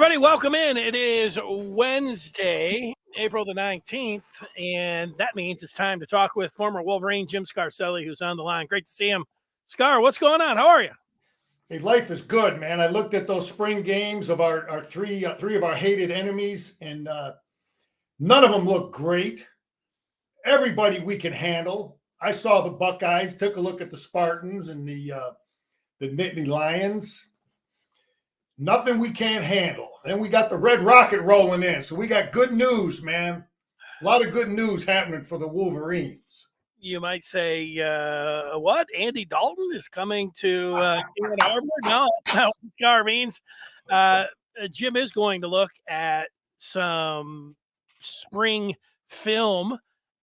everybody, welcome in. It is Wednesday, April the 19th, and that means it's time to talk with former Wolverine Jim Scarcelli, who's on the line. Great to see him. Scar, what's going on? How are you? Hey, life is good, man. I looked at those spring games of our three of our hated enemies, and none of them look great. Everybody we can handle. I saw the Buckeyes, took a look at the Spartans and the Nittany Lions. Nothing we can't handle. Then we got the Red Rocket rolling in. So we got good news, man. A lot of good news happening for the Wolverines. You might say, what? Andy Dalton is coming to Ann Arbor? No, that's not what Scar means. Jim is going to look at some spring film,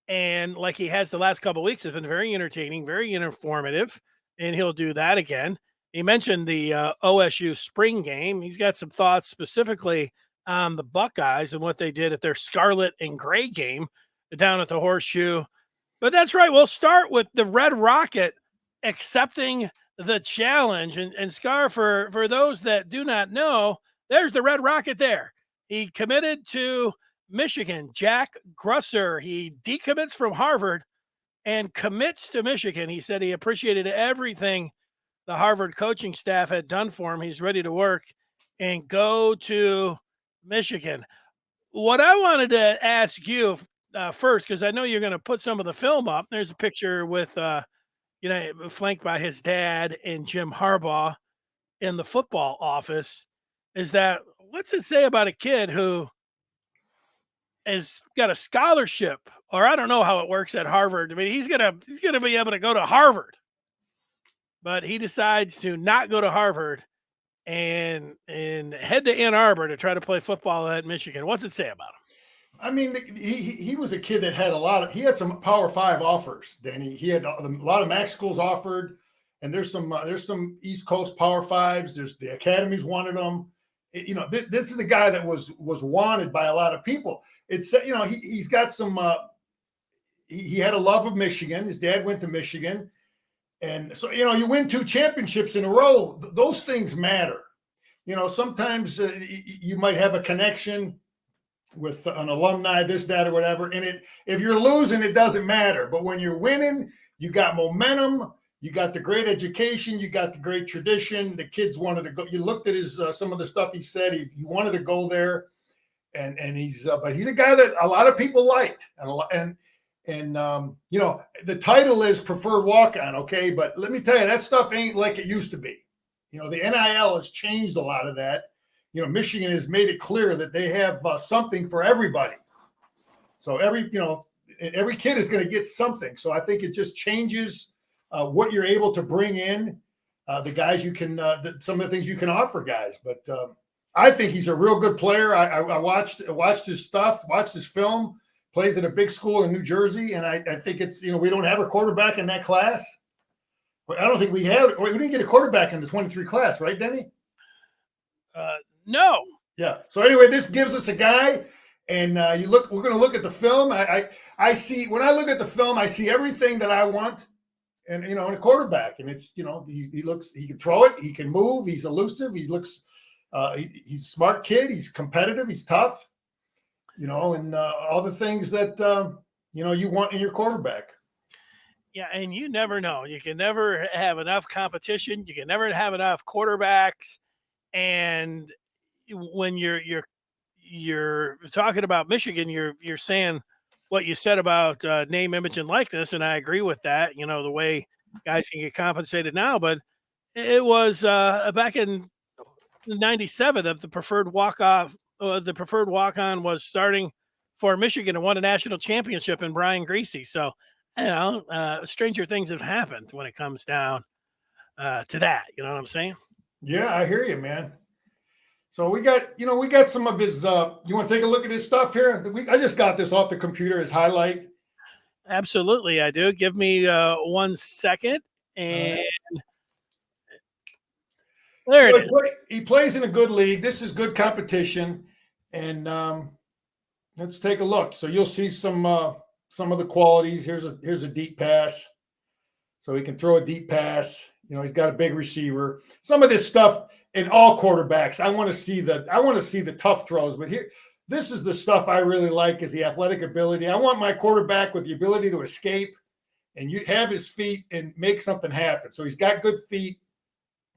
and like he has the last couple of weeks, it's been very entertaining, very informative, and he'll do that again. He mentioned the OSU Spring Game. He's got some thoughts specifically on the Buckeyes and what they did at their Scarlet and Gray game down at the Horseshoe. But that's right. We'll start with the Red Rocket accepting the challenge. And Scar, for those that do not know, there's the Red Rocket there. He committed to Michigan. Jack Grusser, he decommits from Harvard and commits to Michigan. He said he appreciated everything the Harvard coaching staff had done for him. He's ready to work and go to Michigan. What I wanted to ask you first, because I know you're going to put some of the film up. There's a picture with, flanked by his dad and Jim Harbaugh in the football office. Is that, what's it say about a kid who has got a scholarship, or I don't know how it works at Harvard. I mean, he's gonna be able to go to Harvard, but he decides to not go to Harvard and head to Ann Arbor to try to play football at Michigan. What's it say about him? I mean, he was a kid that had he had some Power 5 offers, Danny. He had a lot of MAC schools offered, and there's some East Coast Power 5s. There's the academies wanted him. This is a guy that was wanted by a lot of people. It's he's got some. He had a love of Michigan. His dad went to Michigan. And so, you win 2 championships in a row. Those things matter. Sometimes you might have a connection with an alumni, this, that, or whatever. And if you're losing, it doesn't matter. But when you're winning, you got momentum. You got the great education. You got the great tradition. The kids wanted to go. You looked at his some of the stuff he said. He wanted to go there. And he's but he's a guy that a lot of people liked. And the title is preferred walk-on, okay? But let me tell you, that stuff ain't like it used to be. The NIL has changed a lot of that. Michigan has made it clear that they have something for everybody. So every kid is going to get something. So I think it just changes what you're able to bring in, the guys you can, some of the things you can offer guys. But I think he's a real good player. I watched his stuff, watched his film. Plays at a big school in New Jersey, and I think it's, we don't have a quarterback in that class. I don't think we didn't get a quarterback in the 23 class, right, Denny? No. Yeah. So anyway, this gives us a guy, and we're going to look at the film. I see, when I look at the film, I see everything that I want, and in a quarterback, and it's, he can throw it, he can move, he's elusive, he's a smart kid, he's competitive, he's tough. And all the things that, you want in your quarterback. Yeah, and you never know. You can never have enough competition. You can never have enough quarterbacks. And when you're talking about Michigan, you're saying what you said about name, image, and likeness, and I agree with that. The way guys can get compensated now, but it was back in '97 that the preferred walk-on was starting for Michigan and won a national championship in Brian Greasy. So, stranger things have happened when it comes down to that. You know what I'm saying? Yeah, I hear you, man. So we got some of his, you want to take a look at his stuff here? I just got this off the computer, his highlight. Absolutely, I do. Give me 1 second. And there it is. He plays in a good league. This is good competition. And let's take a look. So you'll see some of the qualities. Here's a deep pass. So he can throw a deep pass. He's got a big receiver. Some of this stuff, in all quarterbacks. I want to see the tough throws. But here, this is the stuff I really like is the athletic ability. I want my quarterback with the ability to escape and you have his feet and make something happen. So he's got good feet,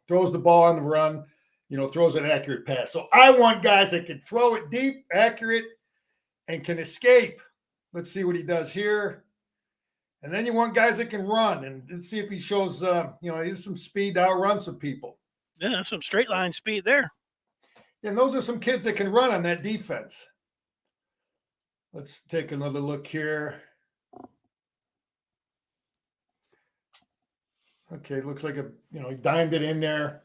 throws the ball on the run, throws an accurate pass. So I want guys that can throw it deep, accurate, and can escape. Let's see what he does here. And then you want guys that can run, and let's see if he shows, he's some speed to outrun some people. Yeah, some straight line speed there. And those are some kids that can run on that defense. Let's take another look here. Okay, looks like he dimed it in there.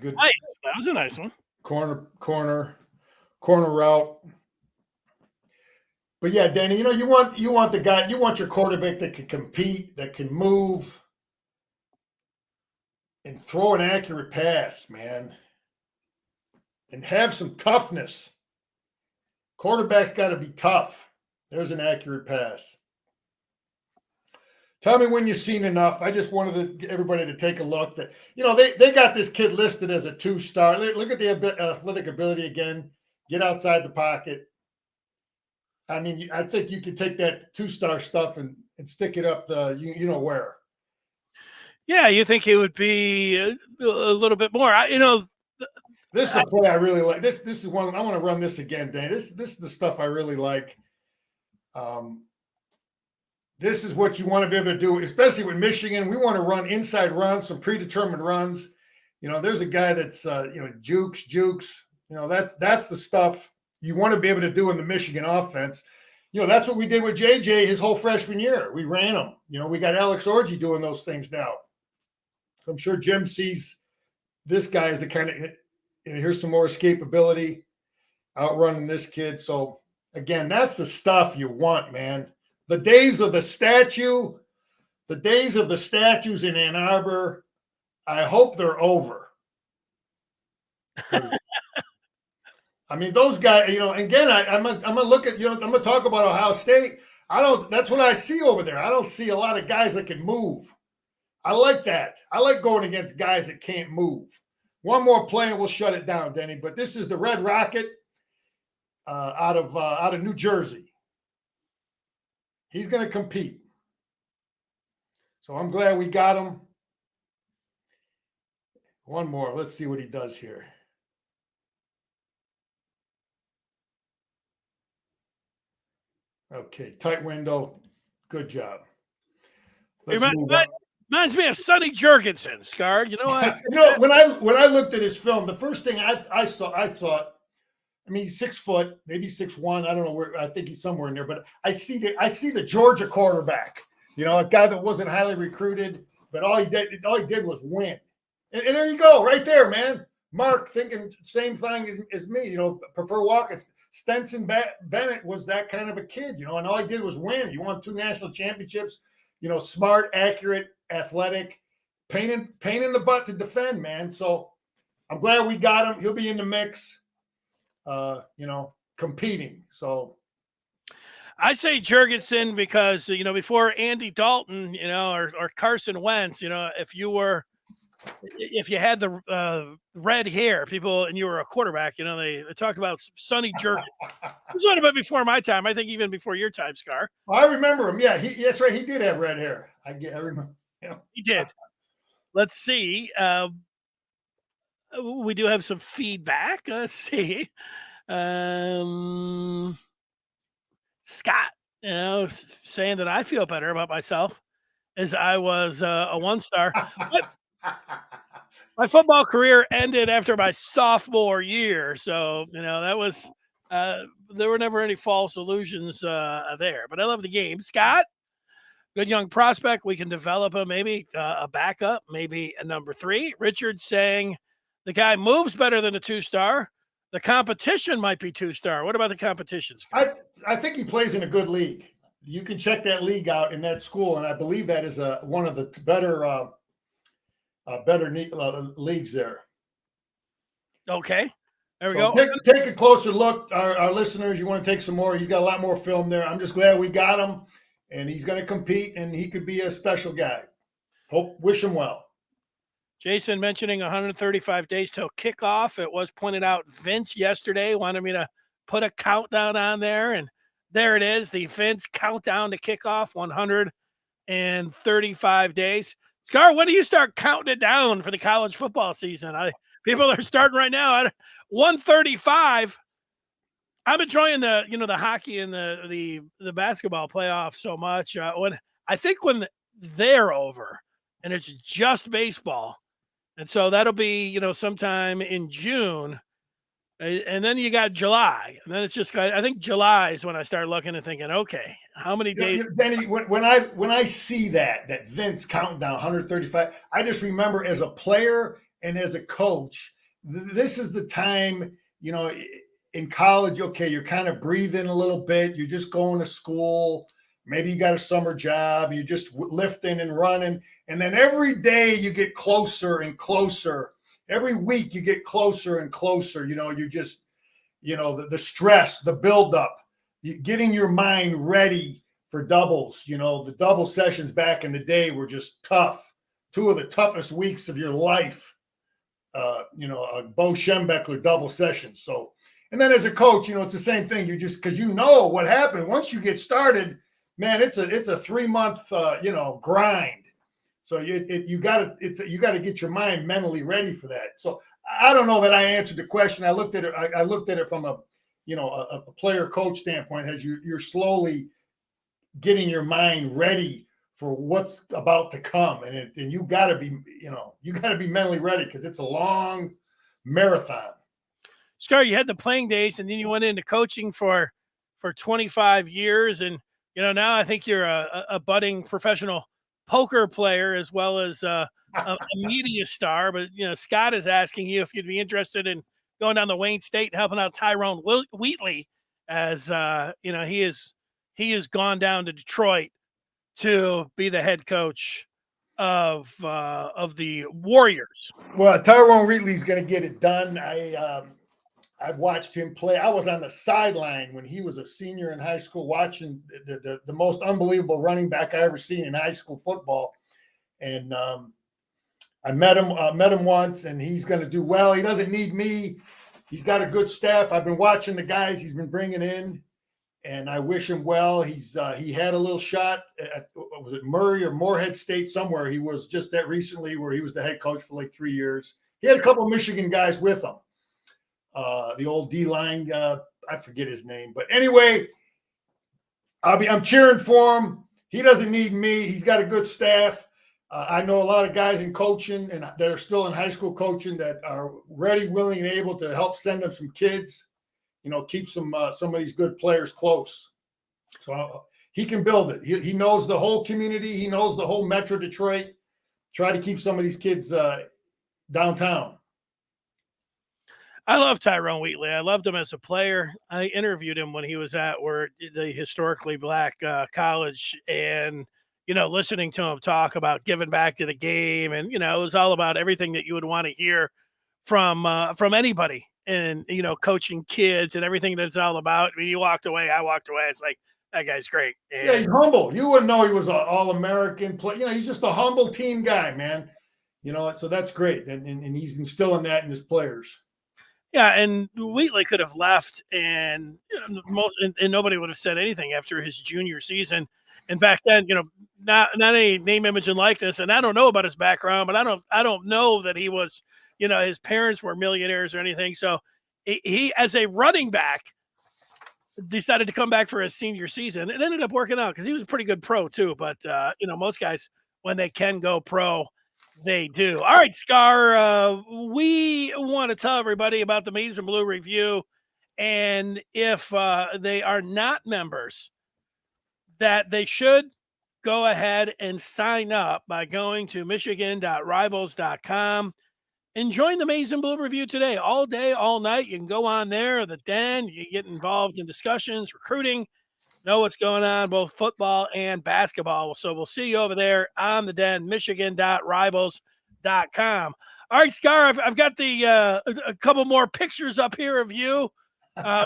Good. Nice. That was a nice one. Corner route. But yeah, Danny, you want the guy, you want your quarterback that can compete, that can move, and throw an accurate pass, man, and have some toughness. Quarterback's got to be tough. There's an accurate pass. Tell me when you've seen enough. I just wanted everybody to take a look. That they got this kid listed as a 2-star. Look at the athletic ability again. Get outside the pocket. I mean, I think you could take that 2-star stuff and stick it up where. Yeah, you think it would be a little bit more. This is a play I really like. This is one I want to run this again, Dan. This is the stuff I really like. This is what you want to be able to do, especially with Michigan. We want to run inside runs, some predetermined runs. There's a guy that's jukes. That's the stuff you want to be able to do in the Michigan offense. That's what we did with JJ his whole freshman year. We ran him. We got Alex Orji doing those things now. I'm sure Jim sees this guy as the kind of, here's some more escapability, outrunning this kid. So again, that's the stuff you want, man. The days of the statues in Ann Arbor, I hope they're over. I mean, those guys, again, I'm gonna look at, I'm gonna talk about Ohio State. That's what I see over there. I don't see a lot of guys that can move. I like that. I like going against guys that can't move. One more play and we'll shut it down, Denny. But this is the Red Rocket out of New Jersey. He's going to compete. So I'm glad we got him. One more. Let's see what he does here. Okay, tight window. Good job. Let's move on. Reminds me of Sonny Jurgensen, Scar. When I looked at his film, the first thing I thought, I mean, he's 6 foot, maybe 6'1". I don't know where. I think he's somewhere in there. But I see the Georgia quarterback. A guy that wasn't highly recruited, but all he did was win. And there you go, right there, man. Mark thinking same thing as me. Prefer Watkins. Stenson Bennett was that kind of a kid. And all he did was win. He won 2 national championships. Smart, accurate, athletic, pain in the butt to defend, man. So I'm glad we got him. He'll be in the mix. Competing. So I say Jurgensen because, before Andy Dalton, or Carson Wentz, if you had the red hair, people, and you were a quarterback, they talked about Sonny Jurgensen. This was a bit before my time. I think even before your time, Scar. I remember him. Yeah, that's right. He did have red hair. I remember. He did. Let's see. We do have some feedback. Let's see. Scott, saying that I feel better about myself as I was a 1-star. My football career ended after my sophomore year. So, that was, there were never any false illusions there. But I love the game. Scott, good young prospect. We can develop him, maybe a backup, maybe a number 3. Richard saying the guy moves better than a 2-star. The competition might be 2-star. What about the competitions? I think he plays in a good league. You can check that league out in that school, and I believe that is one of the better leagues there. Okay, there we go. Take a closer look, our listeners. You want to take some more? He's got a lot more film there. I'm just glad we got him, and he's going to compete, and he could be a special guy. Wish him well. Jason mentioning 135 days till kickoff. It was pointed out Vince yesterday wanted me to put a countdown on there, and there it is, the Vince countdown to kickoff, 135 days. Scar, when do you start counting it down for the college football season? People are starting right now at 135. I'm enjoying the hockey and the basketball playoffs so much. When they're over and it's just baseball, and so that'll be sometime in June, and then you got July, and then it's just, I think July is when I start looking and thinking, okay, how many days? Benny, when I see that Vince counting down 135, I just remember as a player and as a coach, this is the time, in college, okay, you're kind of breathing a little bit. You're just going to school. Maybe you got a summer job. You're just lifting and running. And then every day you get closer and closer. Every week you get closer and closer. You just, the stress, the buildup, getting your mind ready for doubles. The double sessions back in the day were just tough. 2 of the toughest weeks of your life. A Bo Schembechler double session. So, and then as a coach, it's the same thing. You just, because what happened once you get started, man, it's a 3-month grind. So you got to get your mind mentally ready for that. So I don't know that I answered the question. I looked at it from a player coach standpoint, as you're slowly getting your mind ready for what's about to come, and you got to be mentally ready, because it's a long marathon. Scar, you had the playing days, and then you went into coaching for 25 years, and now I think you're a budding professional poker player as well as a media star. But Scott is asking you if you'd be interested in going down to Wayne State and helping out Tyrone Wheatley, as he has gone down to Detroit to be the head coach of the Warriors. Well, Tyrone Wheatley's going to get it done. I've watched him play. I was on the sideline when he was a senior in high school, watching the most unbelievable running back I ever seen in high school football. And I met him once, and he's going to do well. He doesn't need me. He's got a good staff. I've been watching the guys he's been bringing in, and I wish him well. He had a little shot at, was it Murray or Morehead State somewhere? He was just that recently, where he was the head coach for like 3 years. He had a couple of Michigan guys with him. The old D-line, I forget his name, but anyway, I'm cheering for him. He doesn't need me. He's got a good staff. I know a lot of guys in coaching and that are still in high school coaching that are ready, willing, and able to help send them some kids. Keep some of these good players close. So he can build it. He knows the whole community. He knows the whole Metro Detroit. Try to keep some of these kids downtown. I love Tyrone Wheatley. I loved him as a player. I interviewed him when he was at the historically black college, and listening to him talk about giving back to the game, and it was all about everything that you would want to hear from anybody, and coaching kids and everything that it's all about. I mean, you walked away, I walked away. It's like, that guy's great. And yeah, he's humble. You wouldn't know he was an All-American player. He's just a humble team guy, man. So that's great, and he's instilling that in his players. Yeah, and Wheatley could have left, and and nobody would have said anything after his junior season. And back then, not any name, image, and likeness. And I don't know about his background, but I don't know that he was, his parents were millionaires or anything. So he, as a running back, decided to come back for his senior season. It ended up working out because he was a pretty good pro too. But most guys, when they can go pro, they do. All right, Scar, we want to tell everybody about the Maize and Blue Review. And if they are not members, that they should go ahead and sign up by going to michigan.rivals.com and join the Maize and Blue Review today. All day, all night. You can go on there, the Den. You get involved in discussions, recruiting, know what's going on, both football and basketball. So we'll see you over there on the Den, michigan.rivals.com. All right, Scar, I've got a couple more pictures up here of you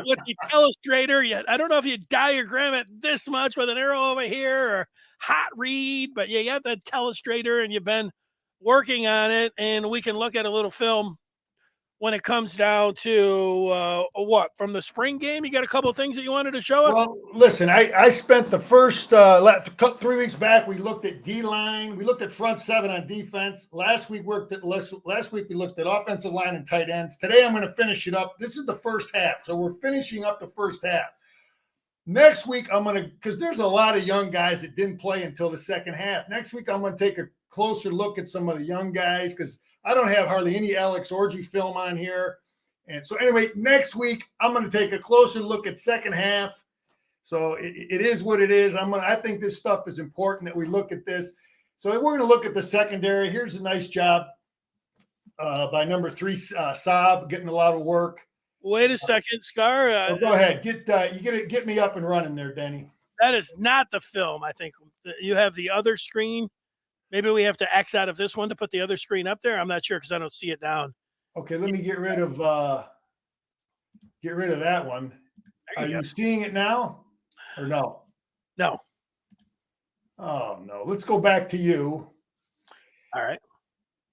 with the telestrator. I don't know if you diagram it this much with an arrow over here or hot read, but you got the telestrator and you've been working on it, and we can look at a little film when it comes down to what from the spring game. You got a couple of things that you wanted to show us? Well, listen, I spent the first 3 weeks back. We looked at D line. We looked at front seven on defense. Last week we looked at offensive line and tight ends. Today I'm going to finish it up. This is the first half, so we're finishing up the first half. Next week I'm going to, because there's a lot of young guys that didn't play until the second half. Next week I'm going to take a closer look at some of the young guys because I don't have hardly any Alex Orji film on here. And so anyway, next week, I'm going to take a closer look at second half. So it is what it is. I think this stuff is important that we look at this. So we're going to look at the secondary. Here's a nice job by number 3, Saab, getting a lot of work. Wait a second, Scar. Go ahead. Get me up and running there, Denny. That is not the film. I think you have the other screen. Maybe we have to X out of this one to put the other screen up there. I'm not sure because I don't see it down. Okay, let me get rid of that one. Are you seeing it now or no? No. Oh, no. Let's go back to you. All right.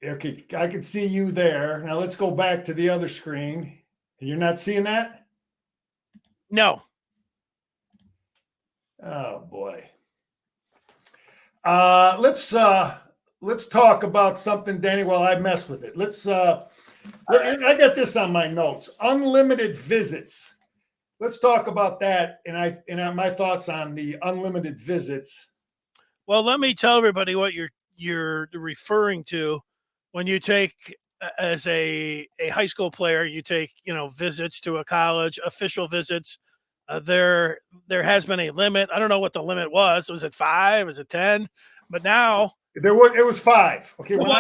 Okay, I can see you there. Now let's go back to the other screen. You're not seeing that? No. Oh, boy. Let's talk about something, Danny, while I mess with it. I got this on my notes. Unlimited visits. Let's talk about that and my thoughts on the unlimited visits. Well, let me tell everybody what you're referring to when you take as a high school player, you take, visits to a college, official visits. There has been a limit. I don't know what the limit was. Was it 5? Was it 10? But now it was 5. Okay. When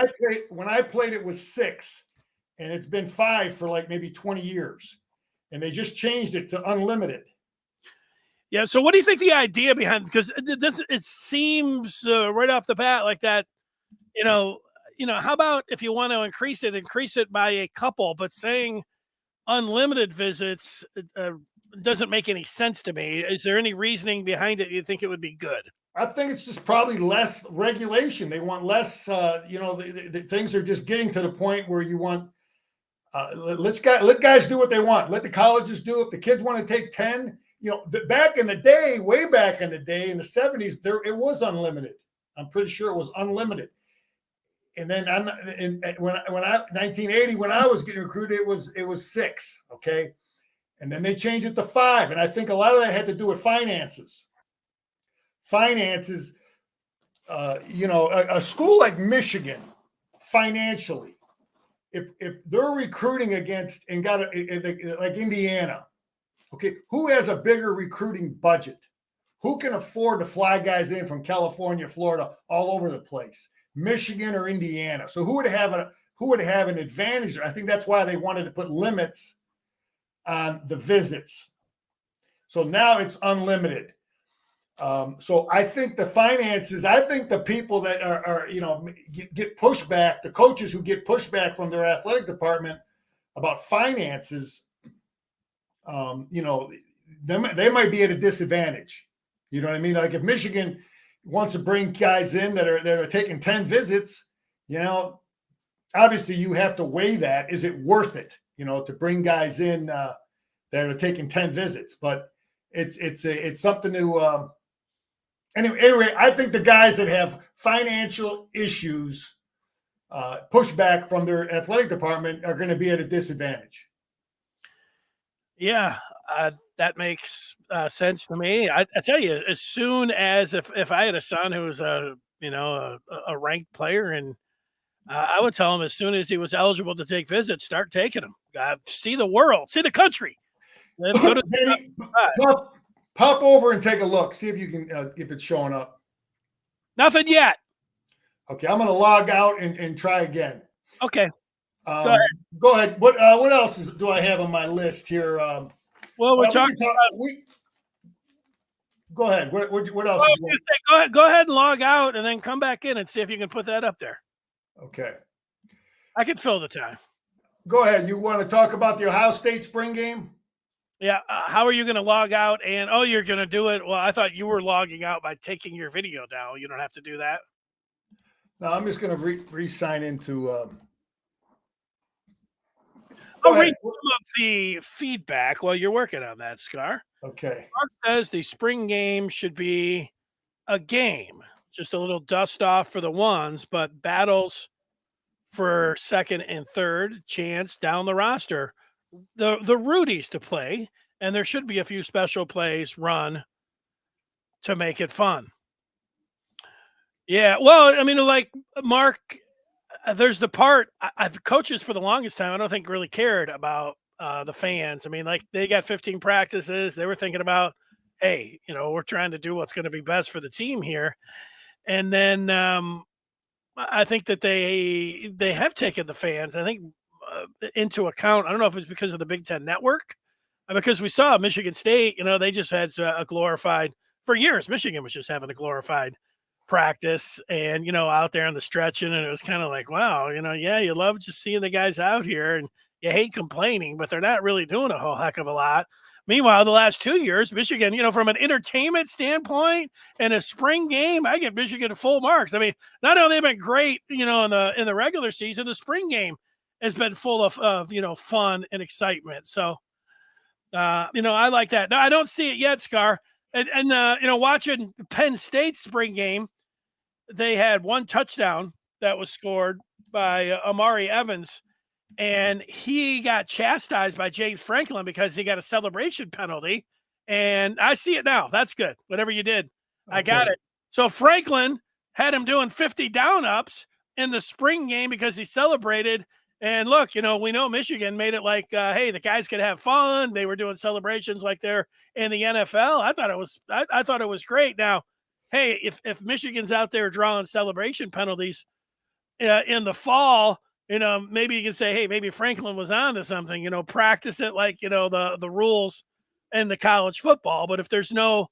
I played, it was 6, and it's been 5 for like maybe 20 years, and they just changed it to unlimited. Yeah. So what do you think the idea behind, because it seems right off the bat like that, how about if you want to increase it by a couple, but saying unlimited visits doesn't make any sense to me. Is there any reasoning behind it? You think it would be good? I think it's just probably less regulation. They want less, the things are just getting to the point where you want, let guys do what they want. Let the colleges do. If the kids want to take 10, back in the day, way back in the day in the 70s, it was unlimited. I'm pretty sure it was unlimited. And then 1980, when I was getting recruited, it was 6. Okay. And then they changed it to 5. And I think a lot of that had to do with finances. A school like Michigan, financially, if they're recruiting against and got like Indiana, okay, who has a bigger recruiting budget? Who can afford to fly guys in from California, Florida, all over the place? Michigan or Indiana? So who would have an advantage? I think that's why they wanted to put limits on the visits. So now it's unlimited. So I think the finances, I think the people that are get pushback, the coaches who get pushback from their athletic department about finances, they might be at a disadvantage. You know what I mean? Like if Michigan wants to bring guys in that are taking 10 visits, obviously you have to weigh that. Is it worth it, to bring guys in that are taking 10 visits? But it's something to anyway, I think the guys that have financial issues, pushback from their athletic department are going to be at a disadvantage. Yeah, that makes sense to me. I tell you, as soon as if I had a son who was a ranked player, and I would tell him as soon as he was eligible to take visits, start taking them. See the world, see the country. Then go to Danny, pop over and take a look. See if you can if it's showing up. Nothing yet. Okay, I'm going to log out and try again. Okay. Go ahead. What else do I have on my list here? Well, we're talking about. Go ahead. What else? Go ahead and log out, and then come back in and see if you can put that up there. Okay. I can fill the time. Go ahead. You want to talk about the Ohio State spring game? Yeah. How are you going to log out? And you're going to do it. Well, I thought you were logging out by taking your video down. You don't have to do that. Now I'm just going to re-sign into. I'll Go read ahead. some of the feedback while you're working on that, Scar. Okay. Mark says the spring game should be a game, just a little dust off for the ones, but battles for second and third chance down the roster. The Rudies to play, and there should be a few special plays run to make it fun. Yeah, well, I mean, like Mark, there's the part I've coaches for the longest time. I don't think really cared about the fans. I mean, like they got 15 practices. They were thinking about, hey, we're trying to do what's going to be best for the team here. And then I think that they have taken the fans, I think, into account. I don't know if it's because of the Big Ten Network, because we saw Michigan State. They just had a glorified for years. Michigan was just having a glorified practice and out there on the stretching, and it was kind of like, wow, yeah, you love just seeing the guys out here and you hate complaining, but they're not really doing a whole heck of a lot. Meanwhile, the last 2 years, Michigan, from an entertainment standpoint and a spring game, I give Michigan full marks. I mean, not only they've been great, in the regular season, the spring game has been full of fun and excitement. So, I like that. Now, I don't see it yet, Scar. And watching Penn State's spring game, they had one touchdown that was scored by Amari Evans, and he got chastised by James Franklin because he got a celebration penalty. And I see it now. That's good. Whatever you did, I got it. So Franklin had him doing 50 down ups in the spring game because he celebrated. And look, we know Michigan made it like, hey, the guys could have fun. They were doing celebrations like they're in the NFL. I thought it was great. Now, hey, if Michigan's out there drawing celebration penalties in the fall, maybe you can say, hey, maybe Franklin was on to something, practice it like, the rules in the college football. But if there's no,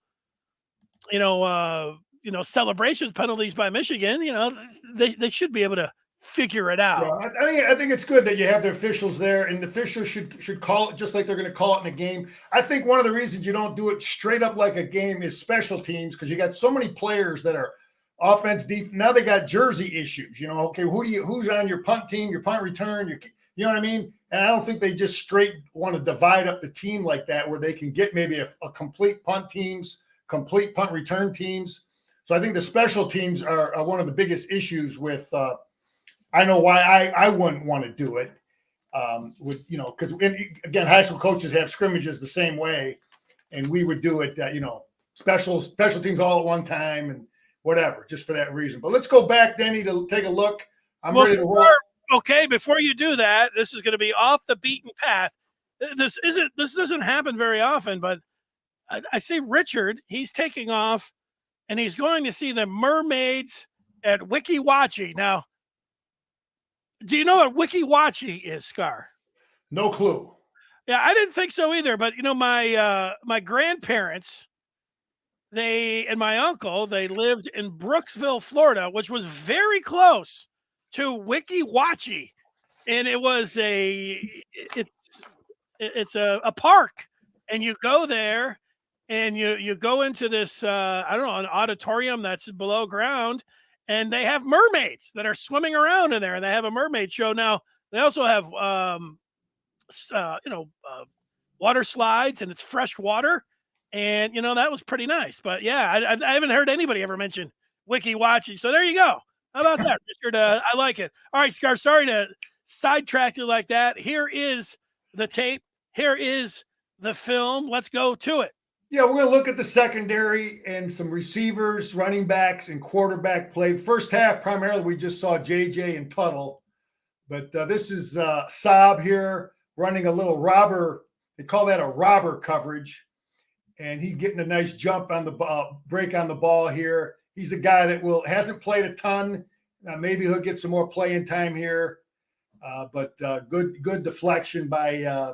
celebrations penalties by Michigan, they should be able to figure it out. Yeah, I think it's good that you have the officials there, and the officials should call it just like they're going to call it in a game. I think one of the reasons you don't do it straight up like a game is special teams, because you got so many players that are offense, defense. Now they got jersey issues. Okay, who's on your punt team, your punt return, you know what I mean? And I don't think they just straight want to divide up the team like that, where they can get maybe a complete punt teams, complete punt return teams. So I think the special teams are one of the biggest issues with. I know why I wouldn't want to do it. Because again, high school coaches have scrimmages the same way, and we would do it. Special teams all at one time and whatever, just for that reason. But let's go back, Denny, to take a look. I'm ready to roll. Okay, before you do that, this is going to be off the beaten path. This doesn't happen very often, but I see Richard. He's taking off, and he's going to see the mermaids at Weeki Wachee. Now, do you know what Weeki Wachee is, Scar? No clue. Yeah, I didn't think so either. But my grandparents, and my uncle, they lived in Brooksville, Florida, which was very close to Weeki Wachee, and it's a park, and you go there, and you go into this I don't know, an auditorium that's below ground. And they have mermaids that are swimming around in there, and they have a mermaid show. Now they also have, water slides, and it's fresh water, and that was pretty nice. But yeah, I haven't heard anybody ever mention Weeki Wachee. So there you go. How about that, Richard? I like it. All right, Scar. Sorry to sidetrack you like that. Here is the tape. Here is the film. Let's go to it. Yeah, we're going to look at the secondary and some receivers, running backs, and quarterback play. The first half, primarily, we just saw JJ and Tuttle. But this is Saab here running a little robber. They call that a robber coverage. And he's getting a nice jump on the break on the ball here. He's a guy that hasn't played a ton. Maybe he'll get some more playing time here. But good deflection by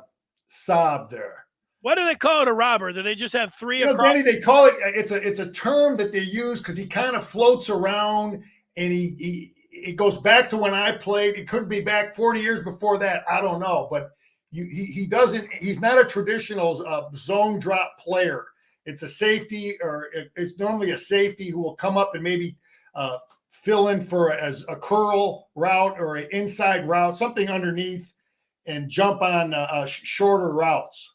Saab there. Why do they call it a robber? Do they just have three? Danny, they call it. It's a term that they use because he kind of floats around, and it goes back to when I played. It could be back 40 years before that. I don't know, but he doesn't. He's not a traditional zone drop player. It's a safety, or it's normally a safety who will come up and maybe fill in for as a curl route or an inside route, something underneath, and jump on shorter routes.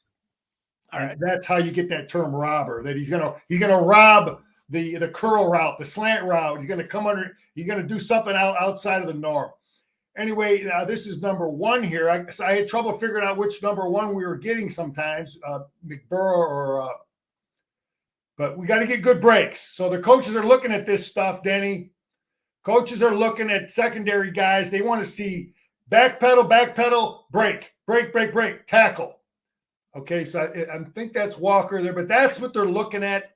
All right. That's how you get that term robber. That he's gonna rob the curl route, the slant route. He's gonna come under. He's gonna do something outside of the norm. Anyway, this is number one here. I had trouble figuring out which number one we were getting sometimes, McBurrow or. But we got to get good breaks. So the coaches are looking at this stuff, Denny. Coaches are looking at secondary guys. They want to see backpedal, break, tackle. Okay, so I think that's Walker there, but that's what they're looking at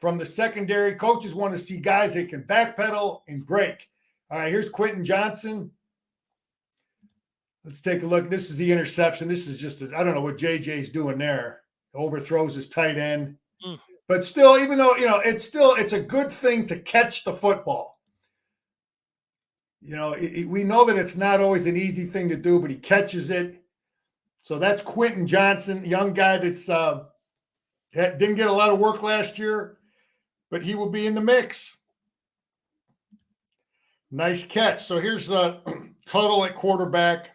from the secondary. Coaches want to see guys that can backpedal and break. All right, here's Quentin Johnson. Let's take a look. This is the interception. This is just, I don't know what JJ's doing there. Overthrows his tight end. But still, even though, it's a good thing to catch the football. We know that it's not always an easy thing to do, but he catches it. So that's Quentin Johnson, young guy that's didn't get a lot of work last year, but he will be in the mix. Nice catch. So here's Tuttle at quarterback.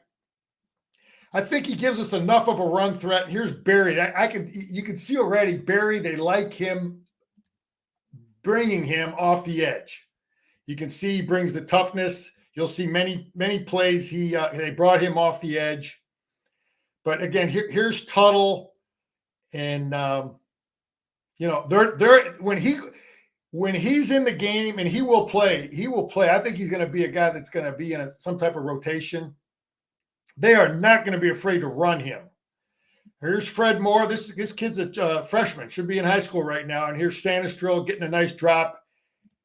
I think he gives us enough of a run threat. Here's Barry. You can see already Barry, they like him bringing him off the edge. You can see he brings the toughness. You'll see many plays they brought him off the edge. But again, here's Tuttle, and they're when he's in the game, and he will play. I think he's going to be a guy that's going to be in some type of rotation. They are not going to be afraid to run him. Here's Fred Moore. This kid's a freshman, should be in high school right now. And here's Sanistril getting a nice drop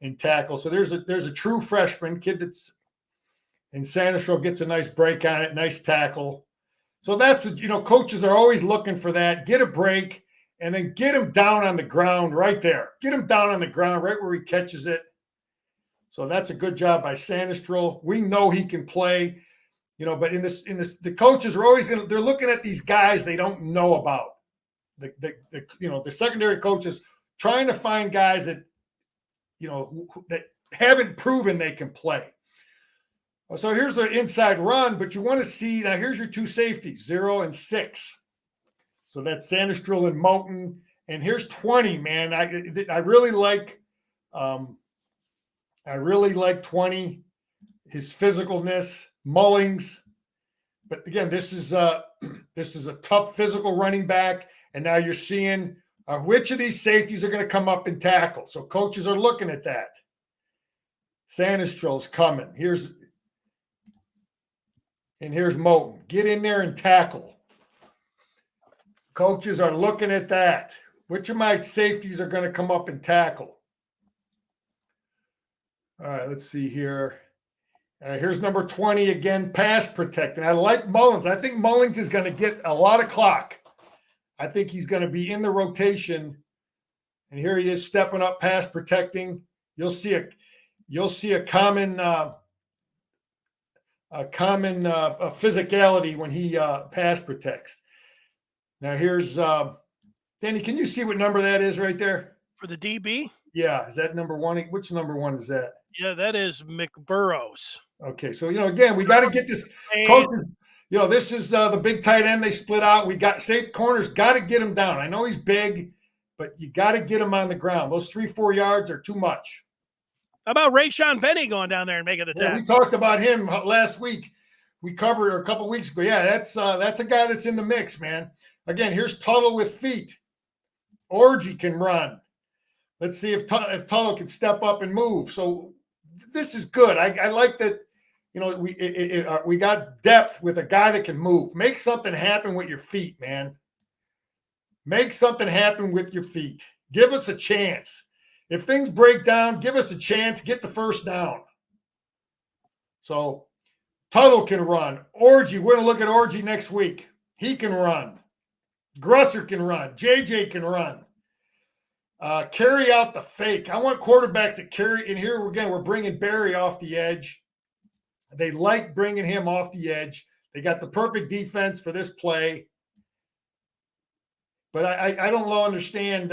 and tackle. So there's a true freshman kid and Sanistril gets a nice break on it, nice tackle. So that's what, coaches are always looking for that. Get a break and then get him down on the ground right there. Get him down on the ground right where he catches it. So that's a good job by Sanistril. We know he can play. But in this, the coaches are always they're looking at these guys they don't know about. The secondary coaches trying to find guys that, that haven't proven they can play. So here's an inside run, but you want to see, now here's your two safeties, 0 and 6. So that's Sanistril and Moten. And here's 20, man. I really like 20, his physicalness. Mullings, but again, this is a tough physical running back, and now you're seeing which of these safeties are going to come up and tackle. So coaches are looking at that. Sanistril's coming. Here's Moten. Get in there and tackle. Coaches are looking at that. Which of my safeties are going to come up and tackle? All right, let's see here. Here's number 20 again, pass protecting. I like Mullins. I think Mullins is going to get a lot of clock. I think he's going to be in the rotation. And here he is stepping up, pass protecting. You'll see a common physicality when he pass protects. Now here's Danny. Can you see what number that is right there for the DB? Yeah, is that number 1? Which number 1 is that? Yeah, that is McBurrows. Okay, so again, we got to get this coaches. This is the big tight end they split out. We got safe corners, got to get him down. I know he's big, but you got to get him on the ground. Those 3-4 yards are too much. How about Rayshon Benny going down there and making the tackle? We talked about him last week. We covered a couple weeks ago. Yeah, that's a guy that's in the mix, man. Again, here's Tuttle with feet. Orgy can run. Let's see if Tuttle can step up and move. So this is good. I like that. We got depth with a guy that can move. Make something happen with your feet, man. Make something happen with your feet. Give us a chance. If things break down, give us a chance. Get the first down. So Tuttle can run. Orgy, we're going to look at Orgy next week. He can run. Grusser can run. JJ can run. Carry out the fake. I want quarterbacks that carry. And here again, we're bringing Barry off the edge. They like bringing him off the edge. They got the perfect defense for this play. But I don't understand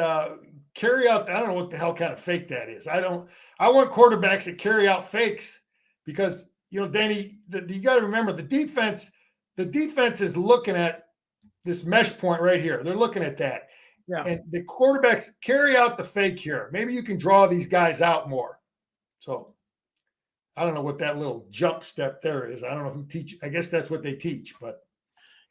carry out. I don't know what the hell kind of fake that is. I want quarterbacks that carry out fakes because, Danny, you got to remember the defense is looking at this mesh point right here. They're looking at that. Yeah. And the quarterbacks carry out the fake here. Maybe you can draw these guys out more. So I don't know what that little jump step there is. I don't know who teach. I guess that's what they teach, but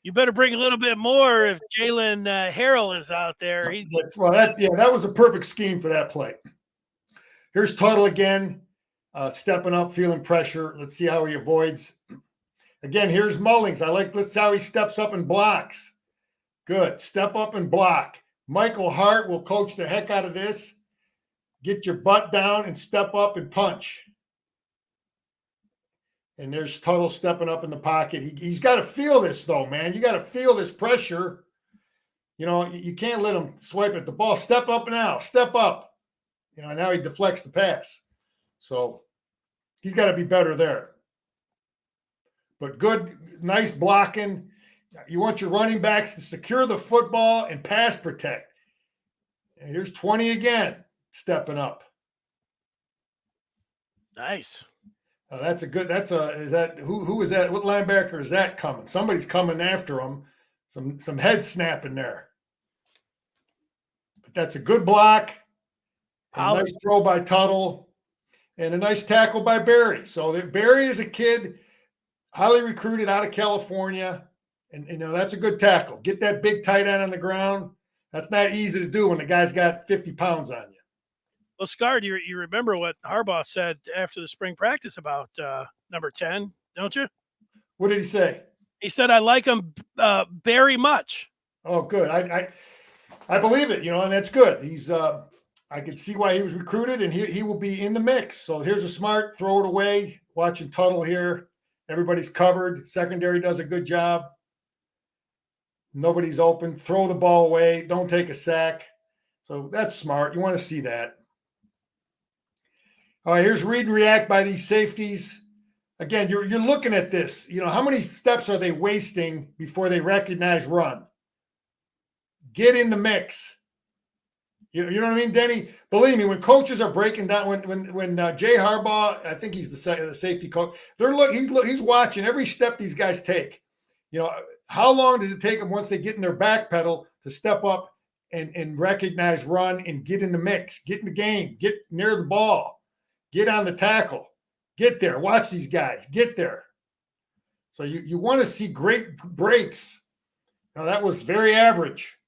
you better bring a little bit more if Jalen Harrell is out there. That was a perfect scheme for that play. Here's Tuttle again, stepping up, feeling pressure. Let's see how he avoids. Again, here's Mullings. Let's see how he steps up and blocks. Good. Step up and block. Michael Hart will coach the heck out of this. Get your butt down and step up and punch. And there's Tuttle stepping up in the pocket. He's got to feel this, though, man. You got to feel this pressure. You can't let him swipe at the ball. Step up now. Step up. Now he deflects the pass. So he's got to be better there. But good, nice blocking. You want your running backs to secure the football and pass protect. And here's 20 again, stepping up. Nice. Who is that? What linebacker is that coming? Somebody's coming after him. Some head snapping there. But that's a good block. A nice throw by Tuttle. And a nice tackle by Barry. So Barry is a kid, highly recruited out of California. And that's a good tackle. Get that big tight end on the ground. That's not easy to do when the guy's got 50 pounds on you. Well, Scar, you remember what Harbaugh said after the spring practice about number 10, don't you? What did he say? He said, I like him very much. Oh, good. I believe it, and that's good. He's I can see why he was recruited, and he will be in the mix. So here's a smart, throw it away. Watching Tuttle here. Everybody's covered. Secondary does a good job. Nobody's open. Throw the ball away. Don't take a sack. So that's smart. You want to see that. All right, here's read and react by these safeties. Again, you're looking at this. How many steps are they wasting before they recognize run? Get in the mix. You know what I mean, Denny? Believe me, when coaches are breaking down, when Jay Harbaugh, I think he's the safety coach. He's watching every step these guys take. How long does it take them once they get in their back pedal to step up and recognize run and get in the mix, get in the game, get near the ball, get on the tackle, get there. Watch these guys get there. So you want to see great breaks. Now that was very average.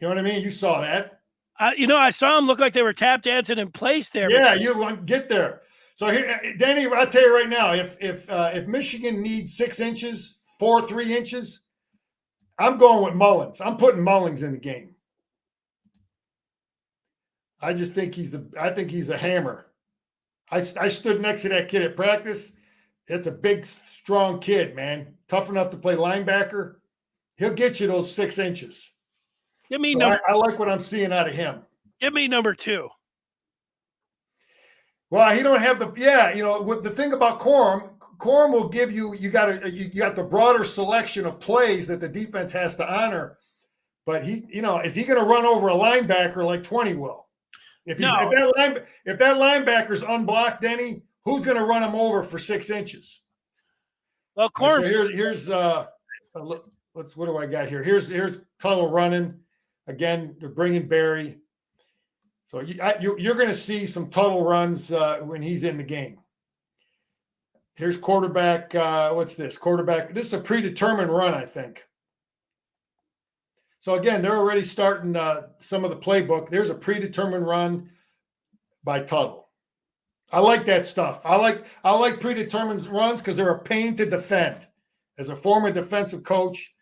You know what I mean? You saw that. I saw them look like they were tap dancing in place there. Yeah, you want to get there. So here, Danny, I'll tell you right now, if Michigan needs 6 inches, 3 inches, I'm going with Mullins. I'm putting Mullins in the game. I just think he's a hammer. I stood next to that kid at practice. That's a big, strong kid, man. Tough enough to play linebacker. He'll get you those 6 inches. Give me I like what I'm seeing out of him. Give me number 2. Well, he don't have the thing about Corum will give you got the broader selection of plays that the defense has to honor. But is he going to run over a linebacker like 20 will? If that linebacker's unblocked, Denny, who's going to run him over for 6 inches? Well, Corum. So here's what do I got here? Here's Tuttle running. Again, they're bringing Barry. So you're going to see some Tuttle runs when he's in the game. Here's quarterback. What's this? Quarterback. This is a predetermined run, I think. So again, they're already starting some of the playbook. There's a predetermined run by Tuttle. I like that stuff. I like predetermined runs because they're a pain to defend. As a former defensive coach,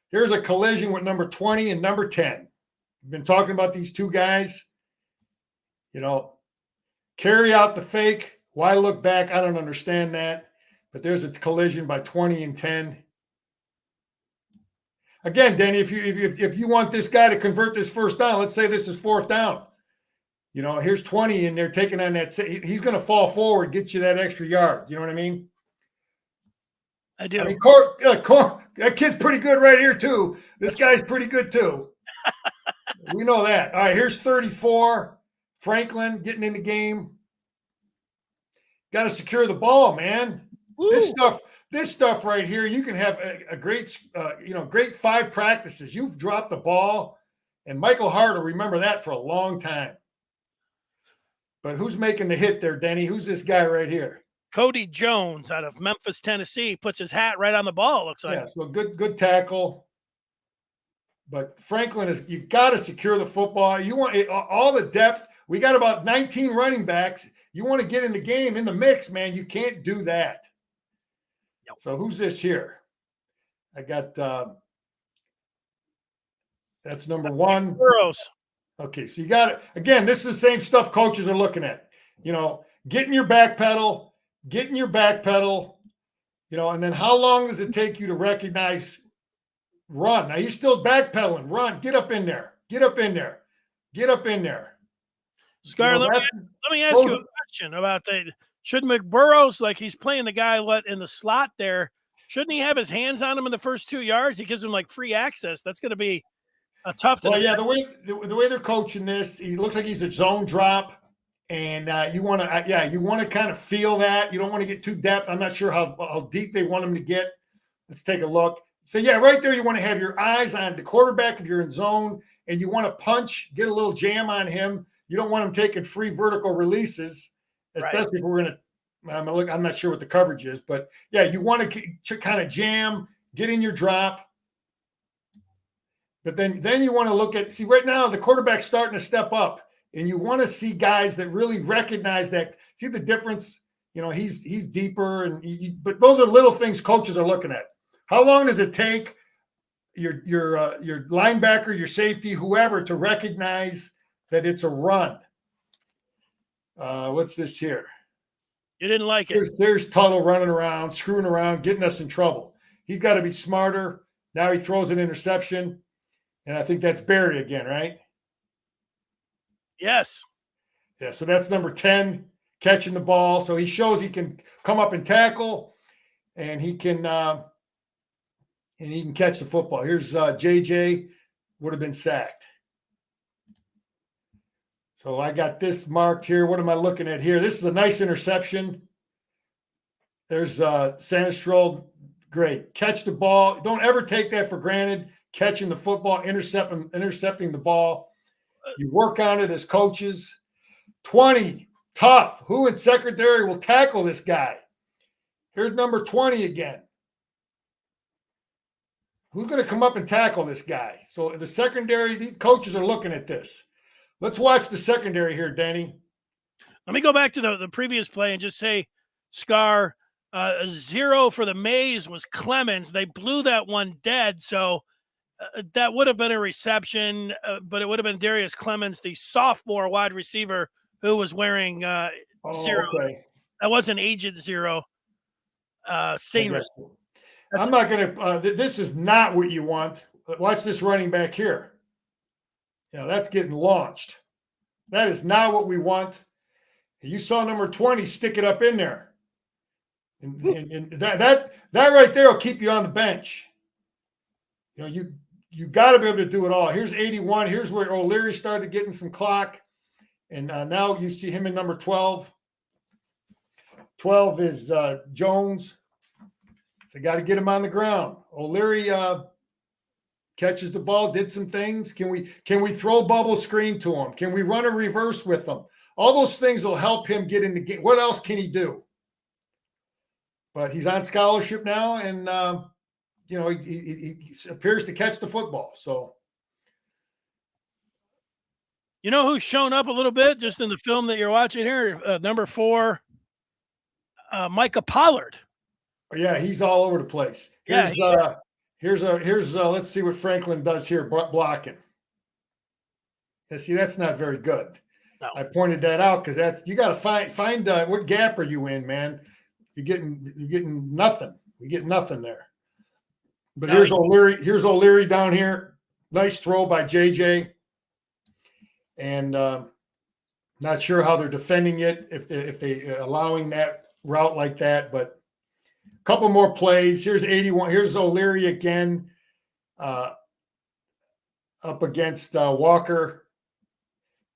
here's a collision with number 20 and number 10. We've been talking about these two guys. Carry out the fake. Why look back? I don't understand that. But there's a collision by 20 and 10. Again, Danny, if you want this guy to convert this first down, let's say this is 4th down. Here's 20 and they're taking on that. He's going to fall forward, get you that extra yard. You know what I mean? I do. I mean, that kid's pretty good right here too. This guy's pretty good too. We know that. All right, here's 34. Franklin getting in the game. Got to secure the ball, man. Woo. This stuff right here, you can have a great, great 5 practices. You've dropped the ball, and Michael Hart will remember that for a long time. But who's making the hit there, Denny? Who's this guy right here? Cody Jones out of Memphis, Tennessee, puts his hat right on the ball. Looks like. Yeah, so good tackle. But Franklin you got to secure the football. You want all the depth. We got about 19 running backs. You want to get in the game, in the mix, man. You can't do that. Yep. So who's this here? I got that's number 1. Burrows. Okay, so you got it. Again, this is the same stuff coaches are looking at. Get in your back pedal, and then how long does it take you to recognize run? Now he's still backpedaling. Run. Get up in there. Scar, let me ask you a question about that. Should McBurrows, like he's playing the guy in the slot there, shouldn't he have his hands on him in the first 2 yards? He gives him like free access. That's going to be a tough. Well, yeah, the way they're coaching this, he looks like he's a zone drop, and you want to kind of feel that. You don't want to get too depth. I'm not sure how deep they want him to get. Let's take a look. So yeah, right there, you want to have your eyes on the quarterback if you're in zone, and you want to punch, get a little jam on him. You don't want him taking free vertical releases, especially if we're going to. I'm not sure what the coverage is, but yeah, you want to kind of jam, get in your drop. But then you want to look at, right now the quarterback's starting to step up, and you want to see guys that really recognize that. See the difference? He's deeper, but those are little things coaches are looking at. How long does it take your linebacker, your safety, whoever, to recognize that it's a run? What's this here? You didn't like it. There's Tuttle running around, screwing around, getting us in trouble. He's got to be smarter. Now he throws an interception. And I think that's Barry again, right? Yes. Yeah, so that's number 10, catching the ball. So he shows he can come up and tackle, and he can catch the football. Here's JJ, would have been sacked. So I got this marked here. What am I looking at here? This is a nice interception. There's Sandstrom. Great. Catch the ball. Don't ever take that for granted. Catching the football, intercepting the ball. You work on it as coaches. 20, tough. Who in secondary will tackle this guy? Here's number 20 again. Who's going to come up and tackle this guy? So the secondary, these coaches are looking at this. Let's watch the secondary here, Danny. Let me go back to the previous play and just say, Scar, 0 for the Mays was Clemens. They blew that one dead, so that would have been a reception, but it would have been Darius Clemens, the sophomore wide receiver who was wearing 0. Okay. That wasn't Agent 0. Same. I'm not going to this is not what you want. Watch this running back here. That's getting launched. That is not what we want. You saw number 20 stick it up in there. And that right there will keep you on the bench. You got to be able to do it all. Here's 81. Here's where O'Leary started getting some clock. And now you see him in number 12. 12 is Jones. So got to get him on the ground. O'Leary catches the ball, did some things. Can we throw bubble screen to him? Can we run a reverse with him? All those things will help him get in the game. What else can he do? But he's on scholarship now, and he appears to catch the football. So, who's shown up a little bit just in the film that you're watching here? Number 4, Micah Pollard. Yeah, he's all over the place. Here's let's see what Franklin does here, blocking. Yeah, see, that's not very good. No. I pointed that out because you got to find what gap are you in, man? You're getting nothing. You get nothing there. But here's O'Leary. Here's O'Leary down here. Nice throw by JJ. And not sure how they're defending it if they allowing that route like that, but Couple more plays. Here's 81. Here's O'Leary again, up against Walker.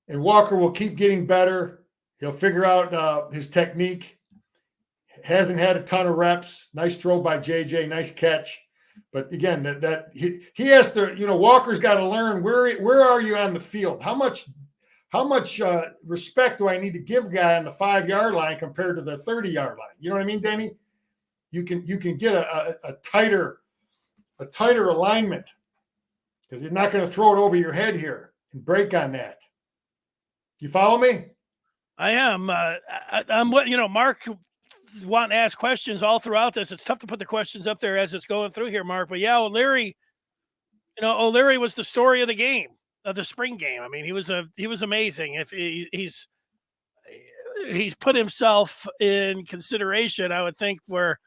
And Walker will keep getting better. He'll figure out his technique. Hasn't had a ton of reps. Nice throw by JJ. Nice catch. But again, that he has to, Walker's got to learn where are you on the field? How much respect do I need to give a guy on the 5-yard line compared to the 30-yard line? You know what I mean, Denny? You can get a tighter alignment because you're not going to throw it over your head here and break on that. You follow me? I am. I'm what Mark wanting to ask questions all throughout this. It's tough to put the questions up there as it's going through here, Mark. But yeah, O'Leary was the story of the game, of the spring game. I mean, he was amazing. If he's put himself in consideration, I would think, for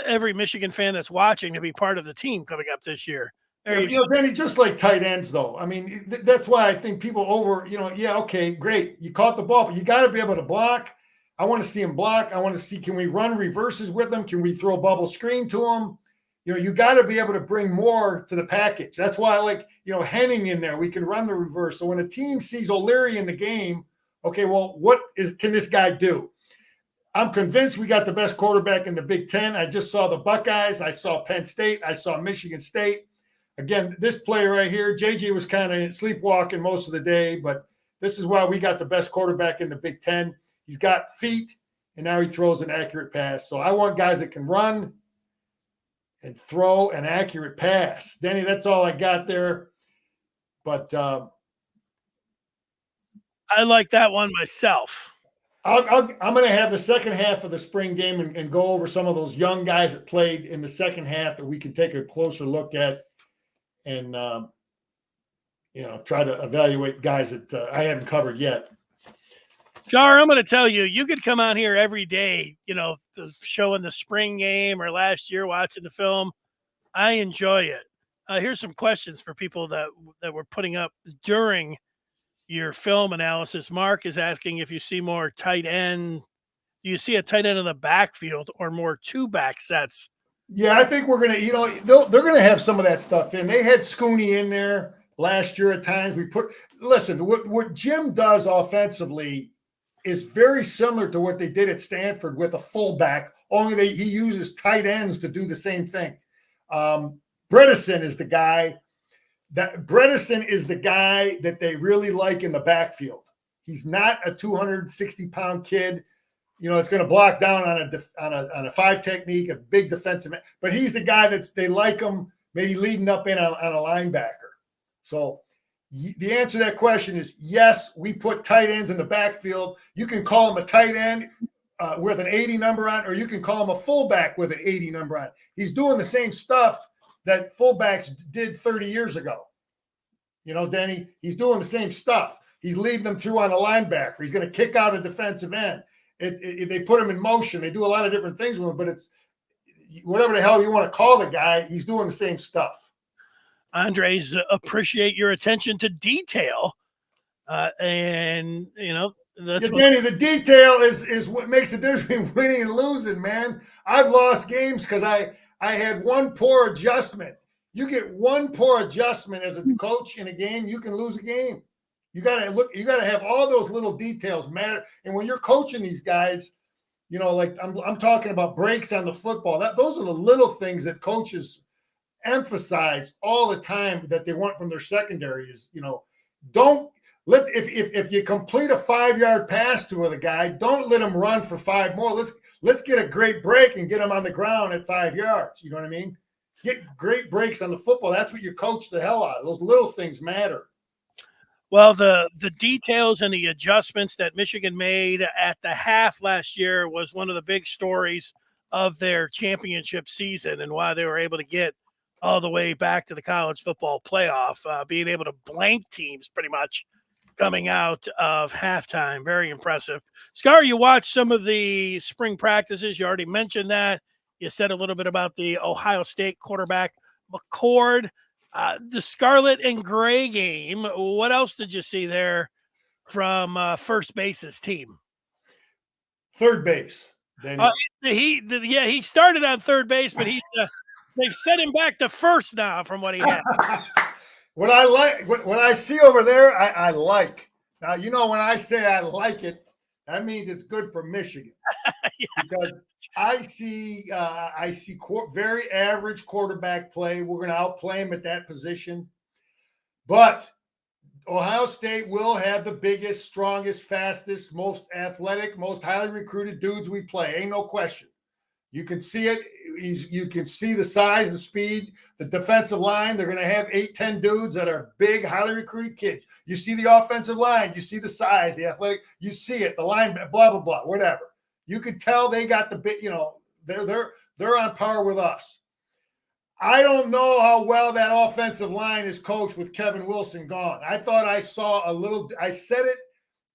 every Michigan fan that's watching to be part of the team coming up this year. Benny, just like tight ends, though. I mean, that's why I think people okay, great. You caught the ball, but you got to be able to block. I want to see him block. I want to see, can we run reverses with them? Can we throw a bubble screen to him? You got to be able to bring more to the package. That's why I like, Henning in there. We can run the reverse. So when a team sees O'Leary in the game, okay, well, can this guy do? I'm convinced we got the best quarterback in the Big Ten. I just saw the Buckeyes. I saw Penn State. I saw Michigan State. Again, this play right here, JJ was kind of sleepwalking most of the day, but this is why we got the best quarterback in the Big Ten. He's got feet, and now he throws an accurate pass. So I want guys that can run and throw an accurate pass. Denny, that's all I got there. But I like that one myself. I'm going to have the second half of the spring game and go over some of those young guys that played in the second half that we can take a closer look at and, try to evaluate guys that I haven't covered yet. Gar, I'm going to tell you, you could come out here every day, showing the spring game or last year watching the film. I enjoy it. Here's some questions for people that were putting up during your film analysis. Mark is asking if you see more tight end. Do you see a tight end in the backfield or more two-back sets? Yeah, I think we're going to, they're going to have some of that stuff in. They had Scooney in there last year at times. Listen, what Jim does offensively is very similar to what they did at Stanford with a fullback, only he uses tight ends to do the same thing. Bredesen is the guy that they really like in the backfield. He's not a 260-pound kid. It's going to block down on a 5 technique, a big defensive man. But he's the guy they like him maybe leading up in on a linebacker. So the answer to that question is yes, we put tight ends in the backfield. You can call him a tight end with an 80 number on, or you can call him a fullback with an 80 number on. He's doing the same stuff that fullbacks did 30 years ago. Denny, he's doing the same stuff. He's leading them through on a linebacker. He's going to kick out a defensive end. They put him in motion. They do a lot of different things with him, but it's whatever the hell you want to call the guy, he's doing the same stuff. Andres, appreciate your attention to detail. And, that's Danny, the detail is what makes the difference between winning and losing, man. I've lost games because I had one poor adjustment. You get one poor adjustment as a coach in a game, you can lose a game. You got to have all those little details matter. And when you're coaching these guys, like I'm talking about breaks on the football, those are the little things that coaches emphasize all the time that they want from their secondary is, if you complete a 5-yard pass to the guy, don't let him run for 5 more. Let's get a great break and get him on the ground at 5 yards. You know what I mean? Get great breaks on the football. That's what you coach the hell out of. Those little things matter. Well, the details and the adjustments that Michigan made at the half last year was one of the big stories of their championship season and why they were able to get all the way back to the college football playoff, being able to blank teams pretty much coming out of halftime. Very impressive. Scar, you watched some of the spring practices. You already mentioned that. You said a little bit about the Ohio State quarterback, McCord. The Scarlet and Gray game. What else did you see there from first base's team? Third base. Then he started on third base, but they've set him back to first now from what he had. What I like, what I see over there, I like. Now, when I say I like it, that means it's good for Michigan. Yeah. Because I see very average quarterback play. We're going to outplay him at that position. But Ohio State will have the biggest, strongest, fastest, most athletic, most highly recruited dudes we play. Ain't no question. You can see it. You can see the size, the speed, the defensive line. They're going to have 8-10 dudes that are big, highly recruited kids. You see the offensive line. You see the size, the athletic. You see it, the line, blah, blah, blah, whatever. You could tell they got the bit, they're on par with us. I don't know how well that offensive line is coached with Kevin Wilson gone. I thought I saw I said it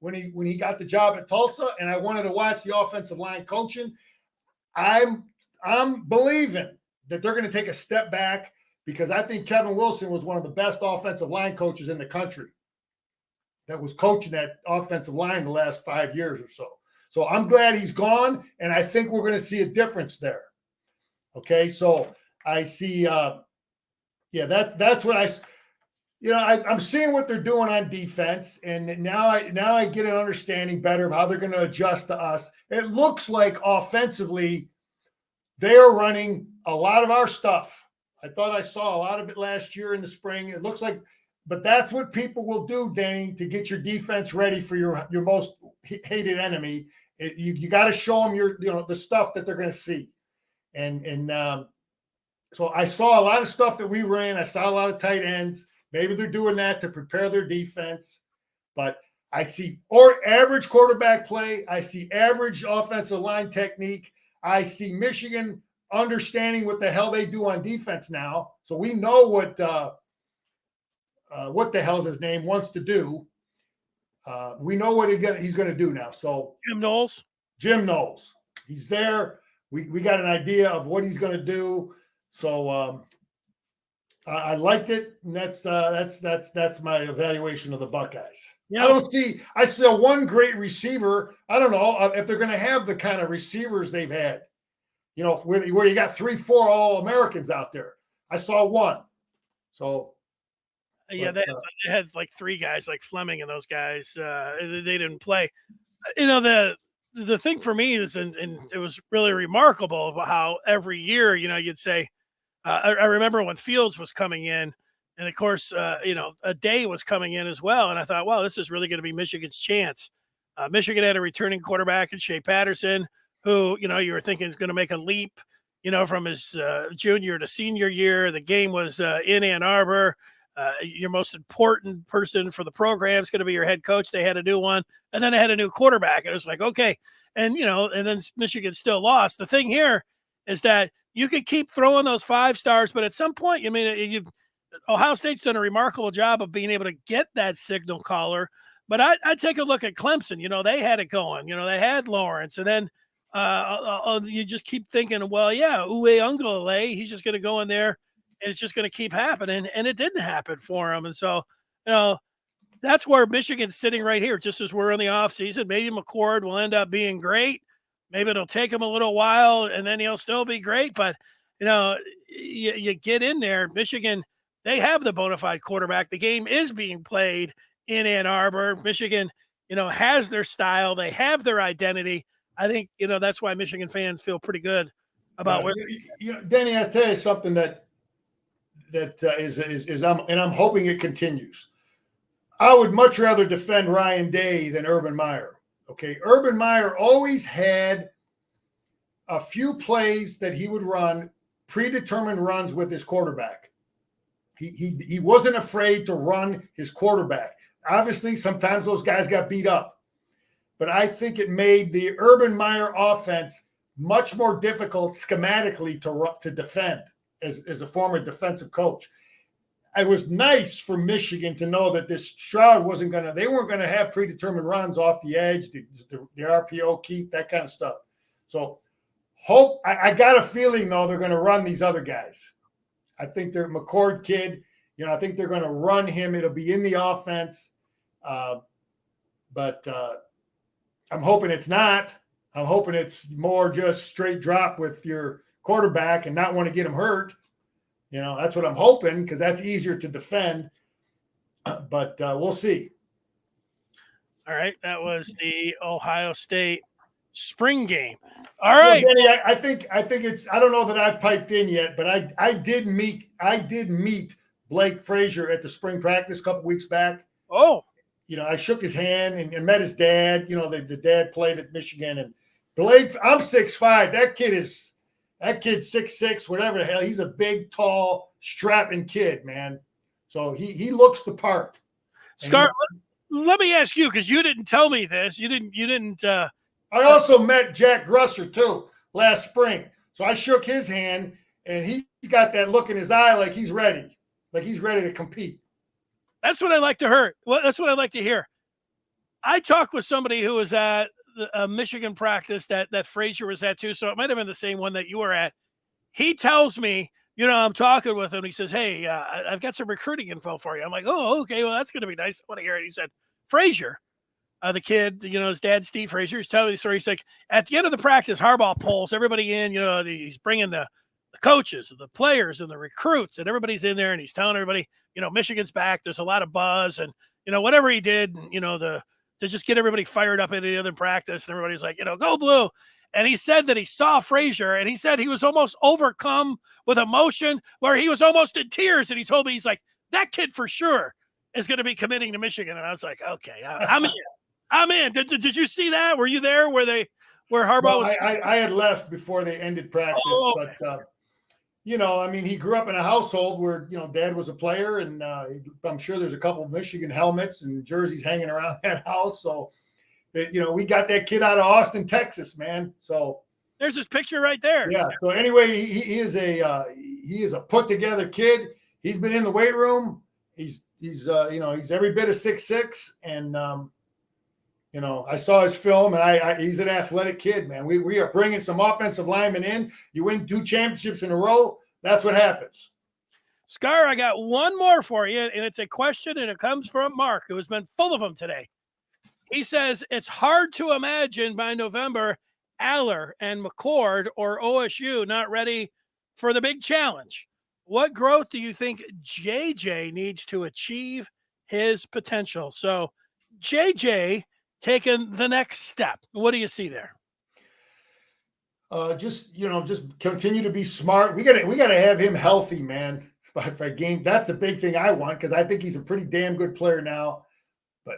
when he got the job at Tulsa, and I wanted to watch the offensive line coaching. I'm believing that they're going to take a step back because I think Kevin Wilson was one of the best offensive line coaches in the country that was coaching that offensive line the last 5 years or so. So I'm glad he's gone, and I think we're going to see a difference there. Okay, so I see, that's what I'm seeing what they're doing on defense, and now I get an understanding better of how they're going to adjust to us. It looks like offensively they are running a lot of our stuff. I thought I saw a lot of it last year in the spring. It looks like, but that's what people will do, Danny, to get your defense ready for your most hated enemy. You got to show them the stuff that they're going to see, and so I saw a lot of stuff that we ran. I saw a lot of tight ends. Maybe they're doing that to prepare their defense, but I see average quarterback play. I see average offensive line technique. I see Michigan understanding what the hell they do on defense now. So we know what the hell's his name wants to do. We know what he's going to do now. So Jim Knowles, he's there. We got an idea of what he's going to do. So I liked it, and that's my evaluation of the Buckeyes. Yeah. I saw one great receiver. I don't know if they're going to have the kind of receivers they've had, where you got 3-4 All-Americans out there. I saw one. So yeah, they had like 3 guys like Fleming, and those guys they didn't play. The thing for me is, and it was really remarkable about how every year, you'd say, I remember when Fields was coming in, and of course, a Day was coming in as well. And I thought, well, this is really going to be Michigan's chance. Michigan had a returning quarterback in Shea Patterson, who, you were thinking is going to make a leap, from his junior to senior year. The game was in Ann Arbor. Your most important person for the program is going to be your head coach. They had a new one, and then they had a new quarterback. It was like, okay. And, and then Michigan still lost. The thing here is that you could keep throwing those 5 stars, but at some point, Ohio State's done a remarkable job of being able to get that signal caller. But I'd take a look at Clemson. They had it going. They had Lawrence, and then you just keep thinking, well, yeah, Uwe Ungalale, he's just going to go in there, and it's just going to keep happening, and it didn't happen for him. And so, that's where Michigan's sitting right here, just as we're in the offseason. Maybe McCord will end up being great. Maybe it'll take him a little while, and then he'll still be great. But, you get in there. Michigan, they have the bona fide quarterback. The game is being played in Ann Arbor. Michigan, has their style. They have their identity. I think, that's why Michigan fans feel pretty good about where. Danny, I'll tell you something that I'm hoping it continues. I would much rather defend Ryan Day than Urban Meyer. Okay, Urban Meyer always had a few plays that he would run, predetermined runs with his quarterback. He wasn't afraid to run his quarterback. Obviously, sometimes those guys got beat up. But I think it made the Urban Meyer offense much more difficult schematically to defend as a former defensive coach. It was nice for Michigan to know that this Stroud they weren't going to have predetermined runs off the edge, the RPO keep, that kind of stuff. So I got a feeling, though, they're going to run these other guys. I think they're McCord kid. I think they're going to run him. It'll be in the offense. But I'm hoping it's not. I'm hoping it's more just straight drop with your quarterback and not want to get him hurt. That's what I'm hoping, because that's easier to defend. But we'll see. All right, that was the Ohio State spring game. All right, Benny, I think it's. I don't know that I've piped in yet, but I did meet Blake Frazier at the spring practice a couple weeks back. Oh, I shook his hand and met his dad. The dad played at Michigan, and Blake. I'm 6'5". That kid's 6'6", whatever the hell. He's a big, tall, strapping kid, man. So he looks the part. Scar, let me ask you, because you didn't tell me this. You didn't. I also met Jack Grusser too last spring. So I shook his hand, and he's got that look in his eye like he's ready to compete. That's what I like to hear. Well, that's what I like to hear. I talked with somebody who was at a Michigan practice that Frazier was at too, so it might have been the same one that you were at. He tells me, I'm talking with him. He says, "Hey, I've got some recruiting info for you." I'm like, "Oh, okay. Well, that's going to be nice. I want to hear it." He said, "Frazier, the kid, his dad, Steve Frazier, he's telling me the story. He's like, at the end of the practice, Harbaugh pulls everybody in. He's bringing the coaches, the players, and the recruits, and everybody's in there, and he's telling everybody, Michigan's back. There's a lot of buzz, and whatever he did, to just get everybody fired up at the other practice, and everybody's like, go blue." And he said that he saw Frazier, and he said he was almost overcome with emotion, where he was almost in tears. And he told me, he's like, that kid for sure is going to be committing to Michigan. And I was like, okay, I'm in. I'm in. Did you see that? Were you there where Harbaugh was? I had left before they ended practice, but he grew up in a household where, dad was a player, and I'm sure there's a couple of Michigan helmets and jerseys hanging around that house. So, we got that kid out of Austin, Texas, man. So there's this picture right there. Yeah. So anyway, he is a put together kid. He's been in the weight room. He's every bit of 6'6", and I saw his film, and he's an athletic kid, man. We are bringing some offensive linemen in. You win 2 championships in a row. That's what happens. Scar, I got one more for you, and it's a question, and it comes from Mark, who has been full of them today. He says, it's hard to imagine by November Aller and McCord or OSU not ready for the big challenge. What growth do you think JJ needs to achieve his potential? So JJ taking the next step. What do you see there? Just continue to be smart. We got to have him healthy, man. For a game, that's the big thing I want, because I think he's a pretty damn good player now. But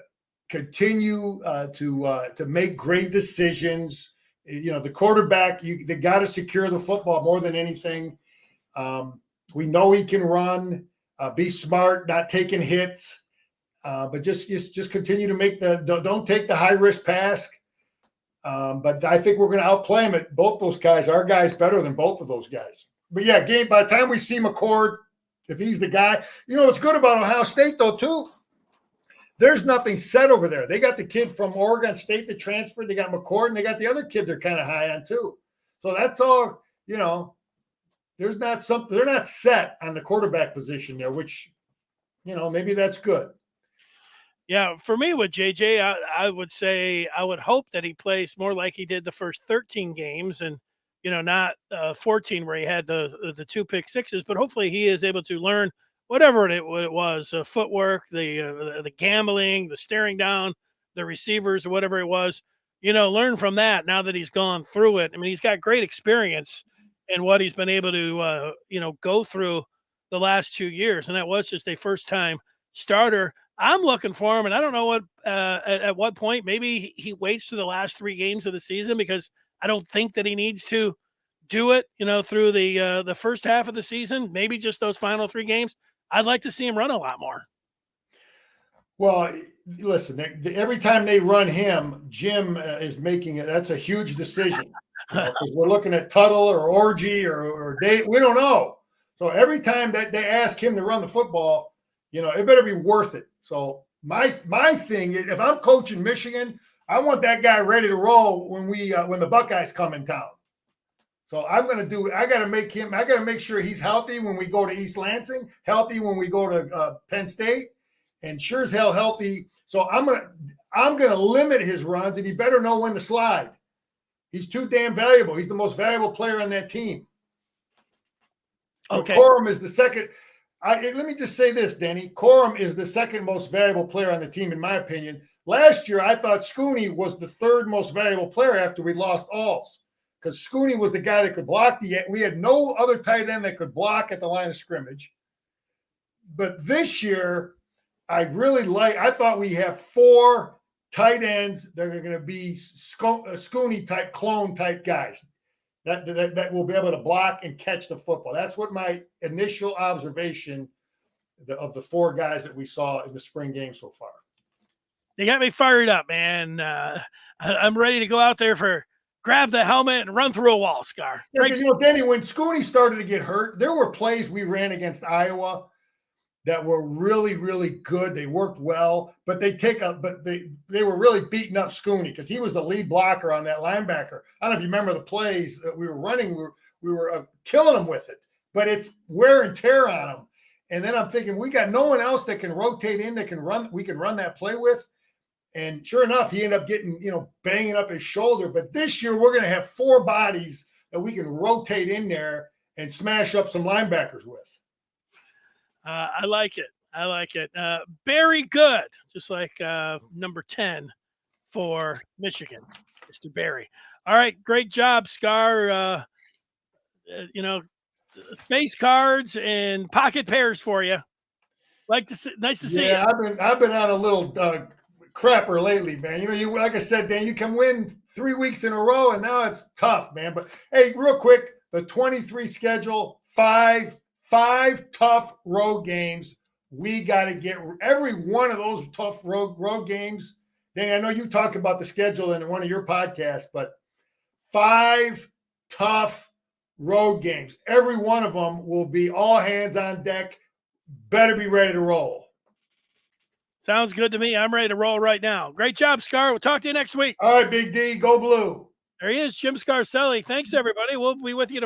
continue to make great decisions. The quarterback, they got to secure the football more than anything. We know he can run. Be smart, not taking hits. But just continue to make don't take the high risk pass. But I think we're going to outplay him at both those guys. Our guy's better than both of those guys. But yeah, by the time we see McCord, if he's the guy, what's good about Ohio State though too, there's nothing set over there. They got the kid from Oregon State that transferred. They got McCord, and they got the other kid they're kind of high on too. So that's all. There's not something. They're not set on the quarterback position there, which maybe that's good. Yeah, for me with JJ, I would say I would hope that he plays more like he did the first 13 games, and not 14 where he had the 2 pick sixes. But hopefully he is able to learn whatever it was, footwork, the gambling, the staring down the receivers, or whatever it was. Learn from that now that he's gone through it. I mean, he's got great experience in what he's been able to go through the last 2 years, and that was just a first time starter. I'm looking for him, and I don't know what at what point. Maybe he waits to the last 3 games of the season, because I don't think that he needs to do it, through the first half of the season. Maybe just those final 3 games. I'd like to see him run a lot more. Well, listen, every time they run him, Jim is making it. That's a huge decision, because we're looking at Tuttle or Orgy or Dave. We don't know. So every time that they ask him to run the football, it better be worth it. So my thing is, if I'm coaching Michigan, I want that guy ready to roll when the Buckeyes come in town. So I got to make sure he's healthy when we go to East Lansing, healthy when we go to Penn State, and sure as hell healthy. So I'm gonna limit his runs, and he better know when to slide. He's too damn valuable. He's the most valuable player on that team. Okay. Corum is the second. Let me just say this, Denny. Corum is the second most valuable player on the team, in my opinion. Last year, I thought Scooney was the third most valuable player after we lost Alls, because Scooney was the guy that could block we had no other tight end that could block at the line of scrimmage. But this year, I thought we have 4 tight ends that are going to be Scooney type, clone type guys that will be able to block and catch the football. That's what my initial observation of the 4 guys that we saw in the spring game so far. They got me fired up, man. I'm ready to go out there grab the helmet and run through a wall, Scar. Yeah, because, Denny, when Scooney started to get hurt, there were plays we ran against Iowa that were really, really good. They worked well, but they were really beating up Scooney because he was the lead blocker on that linebacker. I don't know if you remember the plays that we were running. We were killing them with it, but it's wear and tear on them. And then I'm thinking, we got no one else that can rotate in, that can run. We can run that play with. And sure enough, he ended up getting, banging up his shoulder. But this year, we're going to have 4 bodies that we can rotate in there and smash up some linebackers with. I like it. Very good. Just like number 10 for Michigan, Mr. Barry. All right. Great job, Scar. Face cards and pocket pairs for you. Nice to see you. Yeah, I've been on a little crapper lately, man. You like I said, Dan, you can win 3 weeks in a row, and now it's tough, man. But hey, real quick, the 23 schedule, 5 tough road games. We got to get every one of those tough road games. Dan, I know you talked about the schedule in one of your podcasts, but 5 tough road games. Every one of them will be all hands on deck. Better be ready to roll. Sounds good to me. I'm ready to roll right now. Great job, Scar. We'll talk to you next week. All right, Big D, go blue. There he is, Jim Scarcelli. Thanks, everybody. We'll be with you tomorrow.